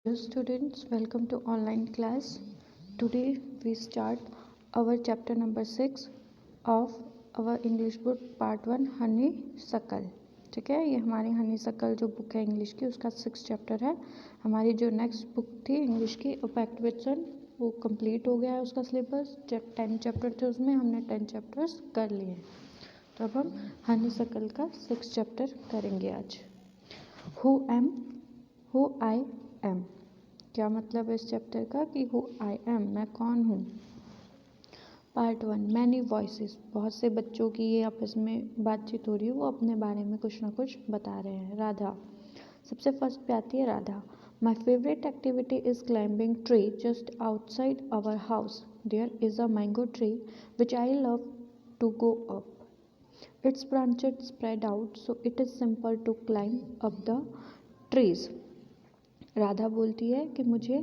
Hello students, welcome to online class. Today we start our chapter number 6 of our English book part 1 honeysuckle. ठीक है, ये हमारी honeysuckle जो book है English की उसका 6 चैप्टर है. हमारी जो नेक्स्ट बुक थी इंग्लिश की पैक्ट विद सन वो कंप्लीट हो गया है उसका सिलेबस. जब 10 चैप्टर थे उसमें हमने 10 चैप्टर्स कर लिए हैं. तो अब हम honeysuckle का 6 चैप्टर करेंगे आज. Who I am. क्या मतलब है इस चैप्टर का कि हु आई एम, मैं कौन हूँ. Part 1 many voices. बहुत से बच्चों की ये आपस में बातचीत हो रही है, वो अपने बारे में कुछ ना कुछ बता रहे हैं. राधा. सबसे फर्स्ट पे आती है Radha. My favourite activity is climbing tree just outside our house. There is a mango tree which I love to go up. Its branches spread out so it is simple to climb up the trees. Radha बोलती है कि मुझे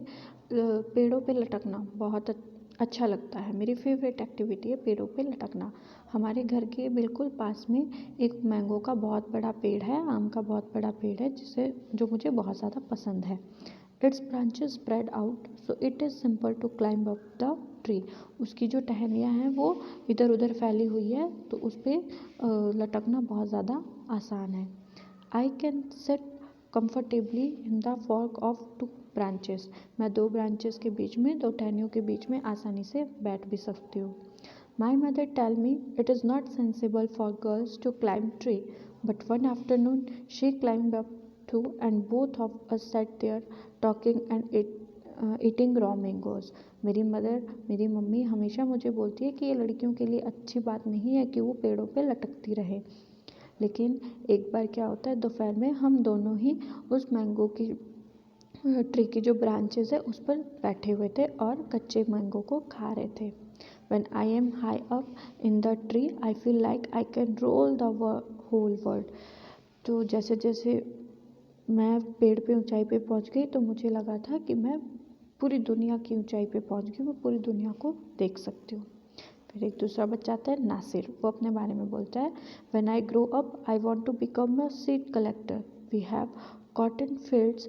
पेड़ों पे लटकना बहुत अच्छा लगता है. मेरी फेवरेट एक्टिविटी है पेड़ों पे लटकना. हमारे घर के बिल्कुल पास में एक मैंगो का बहुत बड़ा पेड़ है, आम का बहुत बड़ा पेड़ है जो मुझे बहुत ज़्यादा पसंद है. Its branches spread out so it is simple to climb up the tree. उसकी जो टहनियाँ हैं वो इधर उधर फैली हुई है तो उस पर लटकना बहुत ज़्यादा आसान है. I can sit comfortably in the fork of 2 branches. मैं 2 ब्रांचेस के बीच में, 2 टहनियों के बीच में आसानी से बैठ भी सकती हूँ. My mother tell me it is not sensible for girls to climb tree but one afternoon she climb up too and both of us sat there talking and eating raw mangoes. मेरी mummy हमेशा मुझे बोलती है कि ये लड़कियों के लिए अच्छी बात नहीं है कि वो पेड़ों पे लटकती रहे. लेकिन एक बार क्या होता है, दोपहर में हम दोनों ही उस मैंगो की ट्री की जो ब्रांचेस है उस पर बैठे हुए थे और कच्चे मैंगो को खा रहे थे. When I am high up in the tree, I feel like I can roll the whole world. तो जैसे जैसे मैं पेड़ पे ऊंचाई पे पहुंच गई तो मुझे लगा था कि मैं पूरी दुनिया की ऊंचाई पे पहुंच गई, मैं पूरी दुनिया को देख सकती हूँ. फिर एक दूसरा बच्चा आता है नासिर. वो अपने बारे में बोलता है when I grow up I want to become a seed collector. We have cotton fields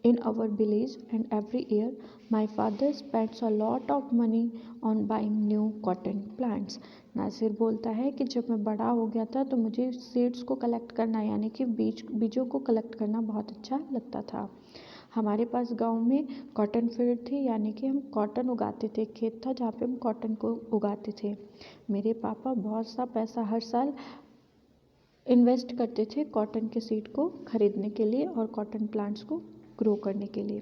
in our village and every year my father spends a lot of money on buying new cotton plants. Nasir बोलता है कि जब मैं बड़ा हो गया था तो मुझे सीड्स को कलेक्ट करना यानी कि बीजों को कलेक्ट करना बहुत अच्छा लगता था. हमारे पास गांव में कॉटन फील्ड थी यानी कि हम कॉटन उगाते थे. खेत था जहाँ पे हम कॉटन को उगाते थे. मेरे पापा बहुत सा पैसा हर साल इन्वेस्ट करते थे कॉटन के सीड को खरीदने के लिए और कॉटन प्लांट्स को ग्रो करने के लिए.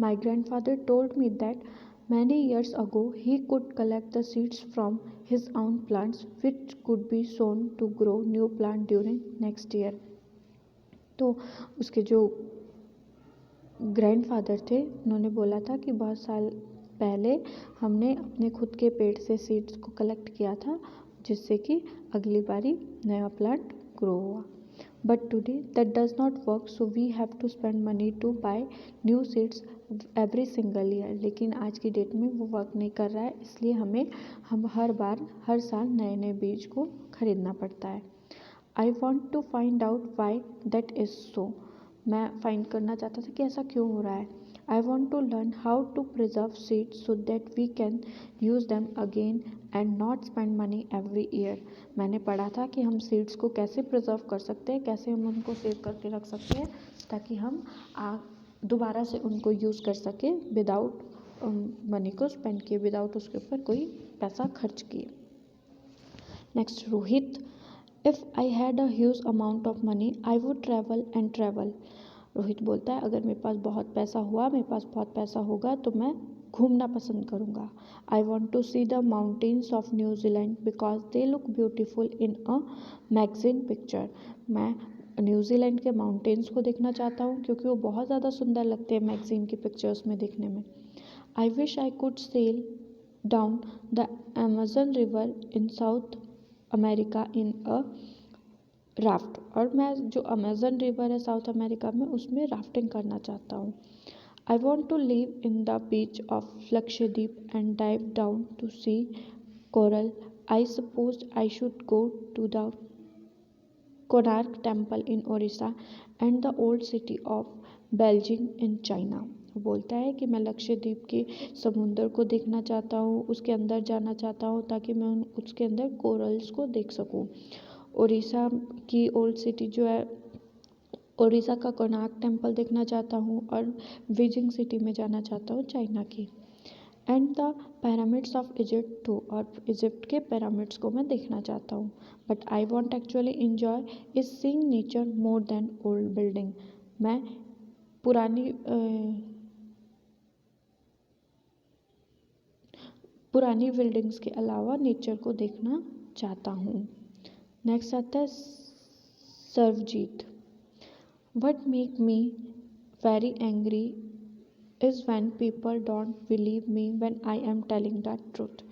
My grandfather told me that many years ago he could collect the seeds from his own plants which could be sown to grow new plant during next year. तो उसके जो grandfather थे उन्होंने बोला था कि बहुत साल पहले हमने अपने खुद के पेड़ से सीड्स को कलेक्ट किया था जिससे कि अगली बारी नया प्लांट ग्रो हुआ. But today that does not work, so we have to spend money to buy new seeds every single year. लेकिन आज की डेट में वो वर्क नहीं कर रहा है, इसलिए हम हर साल नए नए बीज को खरीदना पड़ता है. I want to find out why that is so. मैं फाइंड करना चाहता था कि ऐसा क्यों हो रहा है. I want to learn how to preserve seeds so that we can use them again and not spend money every year. मैंने पढ़ा था कि हम सीड्स को कैसे प्रिजर्व कर सकते हैं, कैसे हम उनको सेव करके रख सकते हैं ताकि हम दोबारा से उनको यूज़ कर सकें विदाउट मनी को स्पेंड किए, विदाउट उसके ऊपर कोई पैसा खर्च किए. Next Rohit. If I had a huge amount of money I would travel and travel. Rohit बोलता है अगर मेरे पास बहुत पैसा होगा तो मैं घूमना पसंद करूँगा. I want to see the mountains of New Zealand because they look beautiful in a magazine picture. मैं न्यूजीलैंड के माउंटेन्स को देखना चाहता हूँ क्योंकि वो बहुत ज़्यादा सुंदर लगते हैं मैगजीन की पिक्चर्स में देखने में. I wish I could sail down the Amazon river in South America in a raft. और मैं जो अमेजन रिवर है साउथ अमेरिका में उसमें राफ्टिंग करना चाहता हूँ. I want to live in the beach of Lakshadweep and dive down to see coral. I suppose I should go to the Konark temple in Odisha and the old city of Beijing in China. वो बोलता है कि मैं लक्षद्वीप के समुंदर को देखना चाहता हूँ, उसके अंदर जाना चाहता हूँ ताकि मैं उसके अंदर कोरल्स को देख सकूँ। उड़ीसा की ओल्ड सिटी जो है, उड़ीसा का कोणार्क टेम्पल देखना चाहता हूँ, और बीजिंग सिटी में जाना चाहता हूँ चाइना की। And the pyramids of Egypt too, और इजिप्ट के पैरामिड्स को मैं देखना चाहता हूँ। But I want actually enjoy is seeing nature more than old building. मैं पुरानी बिल्डिंग्स के अलावा नेचर को देखना चाहता हूँ। नेक्स्ट आता है Sarvjeet. What make me very angry is when people don't believe me when I am telling the truth.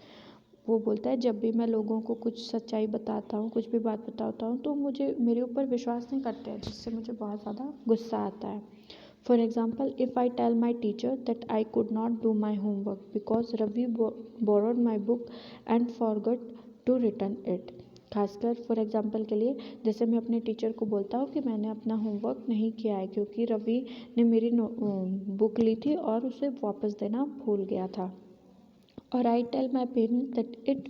वो बोलता है जब भी मैं लोगों को कुछ सच्चाई बताता हूँ, कुछ भी बात बताता हूँ, तो मुझे मेरे ऊपर विश्वास नहीं करते हैं, जिससे मुझे बहुत ज़्यादा गुस्सा आता है। For example, if I tell my teacher that I could not do my homework because Ravi borrowed my book and forgot to return it. खासकर फॉर एग्जांपल के लिए, जैसे मैं अपने टीचर को बोलता हूँ कि मैंने अपना होमवर्क नहीं किया है क्योंकि रवि ने मेरी बुक ली थी और उसे वापस देना भूल गया था। और I tell my parents that it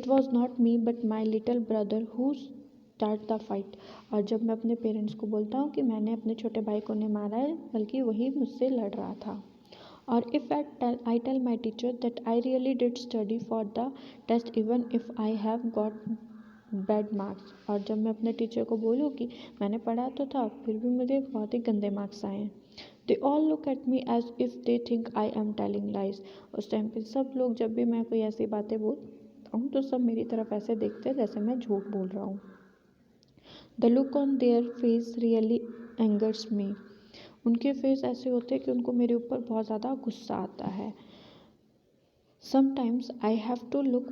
was not me but my little brother who start the fight. और जब मैं अपने पेरेंट्स को बोलता हूँ कि मैंने अपने छोटे भाई को नहीं मारा है, बल्कि वही मुझसे लड़ रहा था। और if I tell my teacher that I really did study for the test even if I have got bad marks। और जब मैं अपने टीचर को बोलूँ कि मैंने पढ़ा तो था, फिर भी मुझे बहुत ही गंदे मार्क्स आए हैं। They all look at me as if they think I am telling lies. उस टाइम पे सब लोग, जब भी मैं कोई ऐसी बातें बोलता हूँ तो सब मेरी तरफ ऐसे देखते हैं जैसे मैं झूठ बोल रहा हूँ। The look on their face really angers me. उनके फेस ऐसे होते हैं कि उनको मेरे ऊपर बहुत ज़्यादा गुस्सा आता है। Sometimes I have to look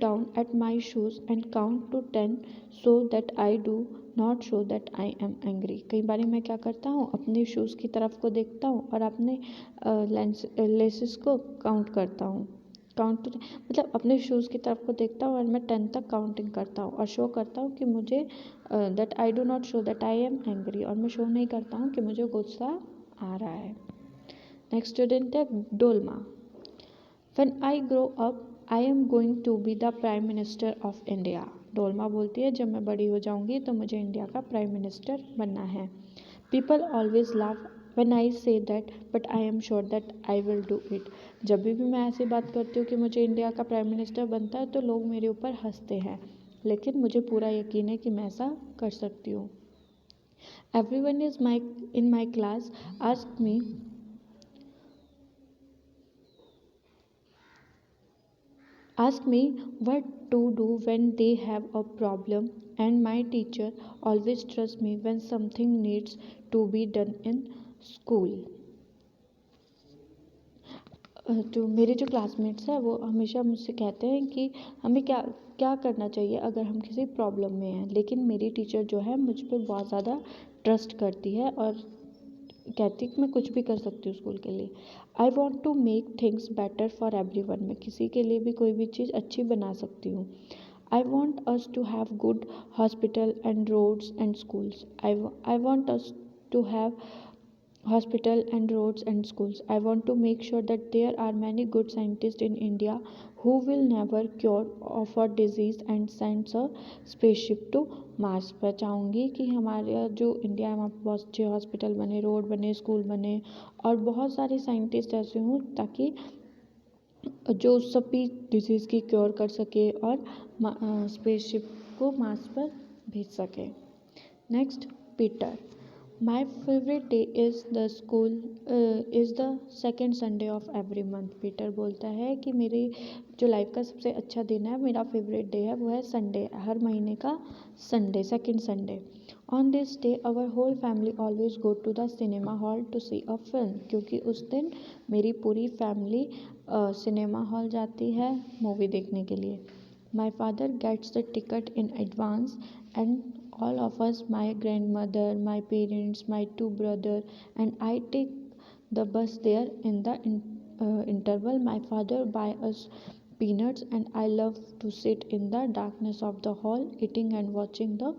down at my shoes and count to 10 so that I do not show that I am angry. कई बार मैं क्या करता हूँ, अपने शूज़ की तरफ को देखता हूँ और अपने लेसेस को काउंट करता हूँ। मतलब अपने शूज़ की तरफ को देखता हूँ और मैं 10 तक काउंटिंग करता हूँ और शो करता हूँ कि मुझे that I do not show that I am angry, और मैं शो नहीं करता हूँ कि मुझे गुस्सा आ रहा है। नेक्स्ट स्टूडेंट है Dolma. When I grow up I am going to be the prime minister of India. Dolma बोलती है जब मैं बड़ी हो जाऊँगी तो मुझे इंडिया का प्राइम मिनिस्टर बनना है। People always laugh when I say that but I am sure that I will do it। जब भी मैं ऐसी बात करती हूँ कि मुझे इंडिया का प्राइम मिनिस्टर बनता है तो लोग मेरे ऊपर हंसते हैं, लेकिन मुझे पूरा यकीन है कि मैं ऐसा कर सकती हूँ। Everyone is in my class ask me what to do when they have a problem, and my teacher always trusts me when something needs to be done in school। तो मेरे जो क्लासमेट्स हैं वो हमेशा मुझसे कहते हैं कि हमें क्या क्या करना चाहिए अगर हम किसी प्रॉब्लम में हैं, लेकिन मेरी टीचर जो है मुझ पर बहुत ज़्यादा ट्रस्ट करती है और कहती कि मैं कुछ भी कर सकती हूँ स्कूल के लिए। I want to make things better for everyone. मैं किसी के लिए भी कोई भी चीज़ अच्छी बना सकती हूँ। I want us to have good hospital and roads and schools. I want us to have hospital and roads and schools। I want to make sure that there are many good scientists in India who will never cure of a disease and send a spaceship to Mars। मैं चाहूँगी कि हमारे जो India है वहाँ पर बहुत अच्छे हॉस्पिटल बने, रोड बने, स्कूल बने और बहुत सारे साइंटिस्ट ऐसे हों ताकि जो सभी डिजीज़ की क्योर कर सके और स्पेसशिप को मार्स पर भेज सके। Next Peter. My favorite day is the second Sunday of every month। Peter बोलता है कि मेरी जो लाइफ का सबसे अच्छा दिन है, मेरा फेवरेट डे है, वो है संडे, हर महीने का Sunday, second Sunday. On this day our whole family always go to the cinema hall to see a film. क्योंकि उस दिन मेरी पूरी फैमिली सिनेमा हॉल जाती है मूवी देखने के लिए। My father gets the ticket in advance and all of us, my grandmother, my parents, my two brothers, and I take the bus there in the interval। My father buy us peanuts and I love to sit in the darkness of the hall eating and watching the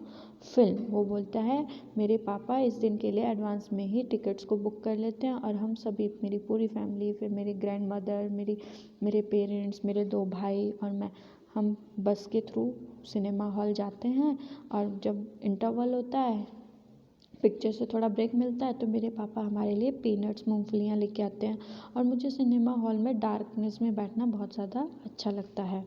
film। वो बोलता है मेरे पापा इस दिन के लिए advance में ही टिकट्स को बुक कर लेते हैं और हम सभी, मेरी पूरी फैमिली, फिर मेरी ग्रैंड मदर, मेरे पेरेंट्स, मेरे 2 भाई और मैं, हम बस के थ्रू सिनेमा हॉल जाते हैं। और जब इंटरवल होता है, पिक्चर से थोड़ा ब्रेक मिलता है, तो मेरे पापा हमारे लिए पीनट्स, मूंगफलियाँ लेके आते हैं और मुझे सिनेमा हॉल में डार्कनेस में बैठना बहुत ज़्यादा अच्छा लगता है।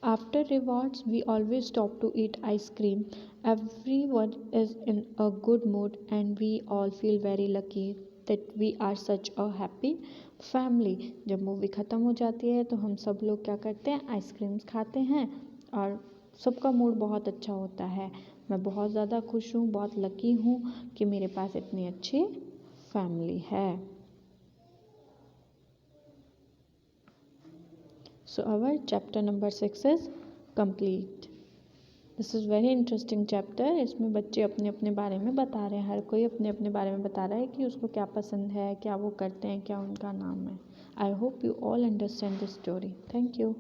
After rewards we always stop to eat ice cream. Everyone is in a good mood and we all feel very lucky that we are such a happy family. जब movie ख़त्म हो जाती है तो हम सब लोग क्या करते हैं, आइसक्रीम्स खाते हैं और सबका मूड बहुत अच्छा होता है। मैं बहुत ज़्यादा खुश हूँ, बहुत लकी हूँ कि मेरे पास इतनी अच्छी फैमिली है। So our chapter number 6 is complete. This is very interesting chapter. इसमें बच्चे अपने अपने बारे में बता रहे हैं, हर कोई अपने अपने बारे में बता रहा है कि उसको क्या पसंद है, क्या वो करते हैं, क्या उनका नाम है। I hope you all understand this story. Thank you.